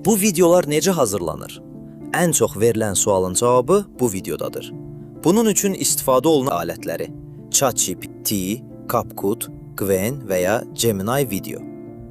Bu videolar necə hazırlanır? Ən çox verilən sualın cavabı bu videodadır. Bunun üçün istifadə olunan alətləri ChatGPT, CapCut, Gwen və ya Gemini Video.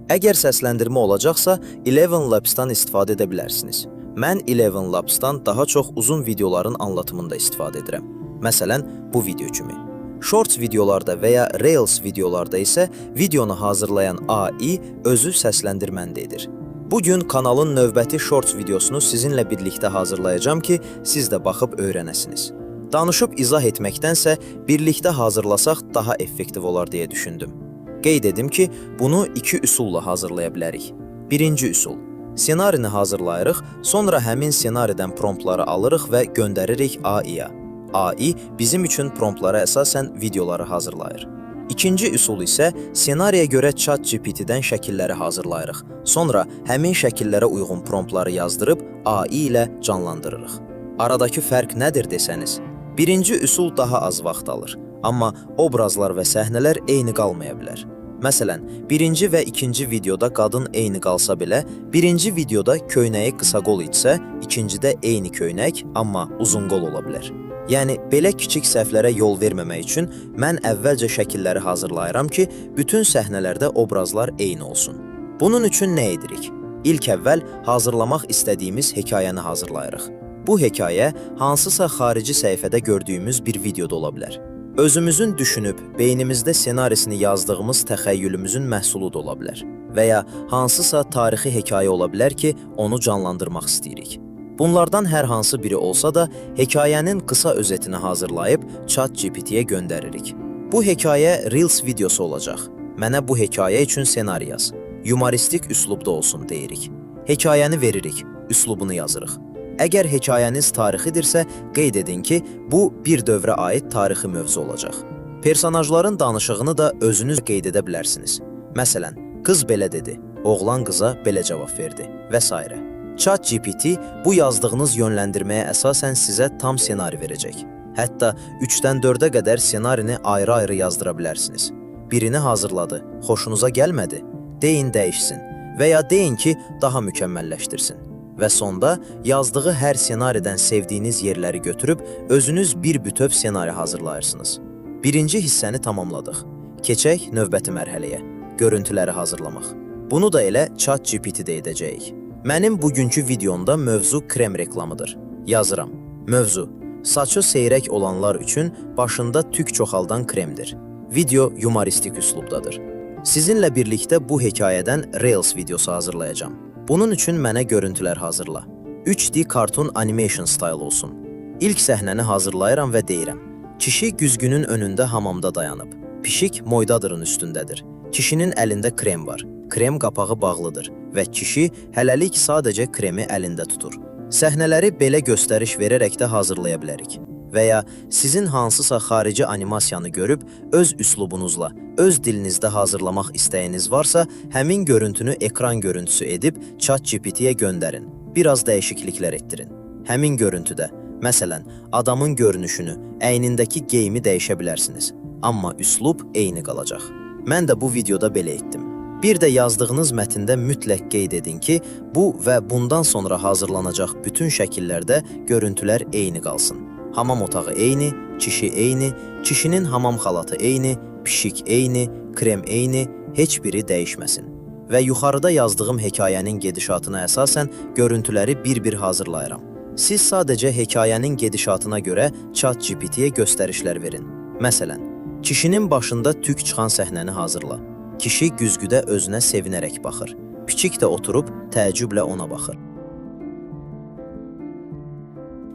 Əgər səsləndirmə olacaqsa, Eleven Labs-dan istifadə edə bilərsiniz. Mən Eleven Labs-dan daha çox uzun videoların anlatımında istifadə edirəm. Məsələn, bu video kimi. Shorts videolarda və ya Reels videolarda isə videonu hazırlayan AI özü səsləndirməni edir. Bugün kanalın növbəti Shorts videosunu sizinlə birlikdə hazırlayacağım ki, siz də baxıb öyrənəsiniz. Danışıb izah etməkdənsə, birlikdə hazırlasaq daha effektiv olar deyə düşündüm. Qeyd edim ki, bunu iki üsulla hazırlaya bilərik. Birinci üsul. Ssenarini hazırlayırıq, sonra həmin ssenaridən promptları alırıq və göndəririk AI-ya. AI bizim üçün promptlara əsasən videoları hazırlayır. İkinci üsul isə ssenariyə görə ChatGPT-dən şəkilləri hazırlayırıq. Sonra həmin şəkillərə uyğun promptları yazdırıb AI ilə canlandırırıq. Aradakı fərq nədir desəniz? Birinci üsul daha az vaxt alır, amma obrazlar və səhnələr eyni qalmaya bilər. Məsələn, birinci və ikinci videoda qadın eyni qalsa belə, birinci videoda köynəyi qısa qol etsə, ikincidə eyni köynək, amma uzun qol ola bilər. Yəni, belə kiçik səhvlərə yol verməmək üçün mən əvvəlcə şəkilləri hazırlayıram ki, bütün səhnələrdə obrazlar eyni olsun. Bunun üçün nə edirik? İlk əvvəl hazırlamaq istədiyimiz hekayəni hazırlayırıq. Bu hekayə hansısa xarici səhifədə gördüyümüz bir videoda ola bilər. Özümüzün düşünüb, beynimizdə ssenarisini yazdığımız təxəyyülümüzün məhsulu da ola bilər. Və ya hansısa tarixi hekayə ola bilər ki, onu canlandırmaq istəyirik. Bunlardan hər hansı biri olsa da, hekayənin qısa özetini hazırlayıb ChatGPT-yə göndəririk. Bu hekayə Reels videosu olacaq. Mənə bu hekayə üçün ssenari yaz. Yumoristik üslubda olsun deyirik. Hekayəni veririk, üslubunu yazırıq. Əgər hekayəniz tarixidirsə, qeyd edin ki, bu bir dövrə aid tarixi mövzu olacaq. Personajların danışığını da özünüz qeyd edə bilərsiniz. Məsələn, qız belə dedi, oğlan qıza belə cavab verdi və s. ChatGPT bu yazdığınız yönləndirməyə əsasən sizə tam ssenari verəcək. Hətta 3-dən 4-ə qədər ssenarini ayrı-ayrı yazdıra bilərsiniz. Birini hazırladı, xoşunuza gəlmədi, deyin dəyişsin və ya deyin ki, daha mükəmməlləşdirsin. Və sonda yazdığı hər ssenaridən sevdiyiniz yerləri götürüb özünüz bir bütöv ssenari hazırlayırsınız. Birinci hissəni tamamladıq. Keçək növbəti mərhələyə, görüntüləri hazırlamaq. Bunu da elə ChatGPT-də edəcəyik. Mənim bugünkü videomda mövzu krem reklamıdır. Yazıram. Mövzu. Saçı seyrək olanlar üçün başında tük çoxaldan kremdir. Video yumoristik üslubdadır. Sizinlə birlikdə bu hekayədən Reels videosu hazırlayacağam. Bunun üçün mənə görüntülər hazırla. 3D Cartoon Animation Style olsun. İlk səhnəni hazırlayıram və deyirəm. Kişi güzgünün önündə hamamda dayanıb. Pişik moydadırın üstündədir. Kişinin əlində krem var. Krem qapağı bağlıdır və kişi hələlik sadəcə kremi əlində tutur. Səhnələri belə göstəriş verərək də hazırlaya bilərik. Və ya sizin hansısa xarici animasiyanı görüb, öz üslubunuzla, öz dilinizdə hazırlamaq istəyiniz varsa, həmin görüntünü ekran görüntüsü edib ChatGPT-yə göndərin. Biraz dəyişikliklər etdirin. Həmin görüntüdə, məsələn, adamın görünüşünü, əynindəki geyimi dəyişə bilərsiniz. Amma üslub eyni qalacaq. Mən də bu videoda belə etdim. Bir də yazdığınız mətndə mütləq qeyd edin ki, bu və bundan sonra hazırlanacaq bütün şəkillərdə görüntülər eyni qalsın. Hamam otağı eyni, kişi eyni, kişinin hamam xalatı eyni, pişik eyni, krem eyni, heç biri dəyişməsin. Və yuxarıda yazdığım hekayənin gedişatına əsasən görüntüləri bir-bir hazırlayıram. Siz sadəcə hekayənin gedişatına görə ChatGPT-yə göstərişlər verin. Məsələn, kişinin başında tük çıxan səhnəni hazırla. Kişi güzgüdə özünə sevinərək baxır. Piçik də oturub təəccüblə ona baxır.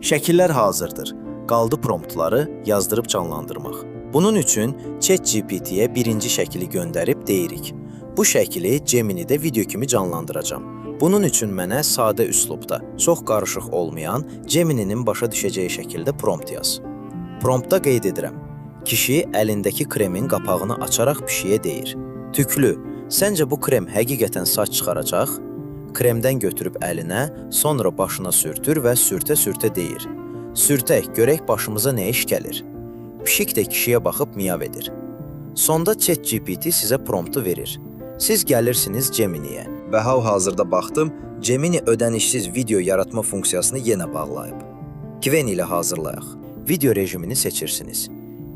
Şəkillər hazırdır. Qaldı promptları yazdırıb canlandırmaq. Bunun üçün ChatGPT-yə birinci şəkili göndərib deyirik. Bu şəkili Gemini-də video kimi canlandıracağam. Bunun üçün mənə sadə üslubda, çox qarışıq olmayan, Gemini-nin başa düşəcəyi şəkildə prompt yaz. Promptda qeyd edirəm. Kişi əlindəki kremin qapağını açaraq pişiyə deyir. Tüklü, səncə bu krem həqiqətən saç çıxaracaq? Kremdən götürüb əlinə, sonra başına sürtür və sürtə-sürtə deyir. Sürtək, görək başımıza nə iş gəlir? Pişik də kişiyə baxıb miyav edir. Sonda ChatGPT sizə promptu verir. Siz gəlirsiniz Gemini-yə və hal-hazırda baxdım, Gemini ödənişsiz video yaratma funksiyasını yenə bağlayıb. Gwen ilə hazırlayaq. Video rejimini seçirsiniz.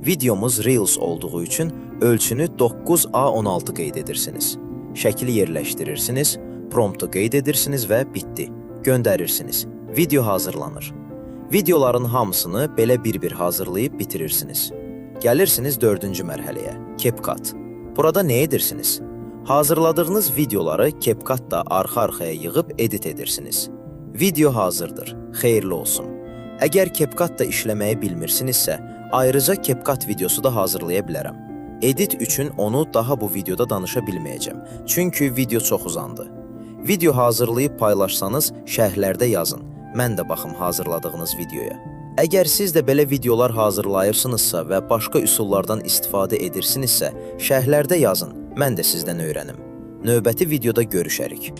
Videomuz Reels olduğu üçün ölçünü 9:16 qeyd edirsiniz. Şəkli yerləşdirirsiniz, promptu qeyd edirsiniz və bitdi. Göndərirsiniz. Video hazırlanır. Videoların hamısını belə bir-bir hazırlayıb bitirirsiniz. Gəlirsiniz 4-cü mərhələyə, CapCut. Burada nə edirsiniz? Hazırladığınız videoları CapCut-da arxa-arxaya yığıb edit edirsiniz. Video hazırdır, xeyirli olsun. Əgər CapCut-da işləməyi bilmirsinizsə, ayrıca CapCut videosu da hazırlaya bilərəm. Edit üçün onu daha bu videoda danışa bilməyəcəm, çünki video çox uzandı. Video hazırlayıb paylaşsanız, şərhlərdə yazın. Mən də baxım hazırladığınız videoya. Əgər siz də belə videolar hazırlayırsınızsa və başqa üsullardan istifadə edirsinizsə, şərhlərdə yazın. Mən də sizdən öyrənim. Növbəti videoda görüşərik.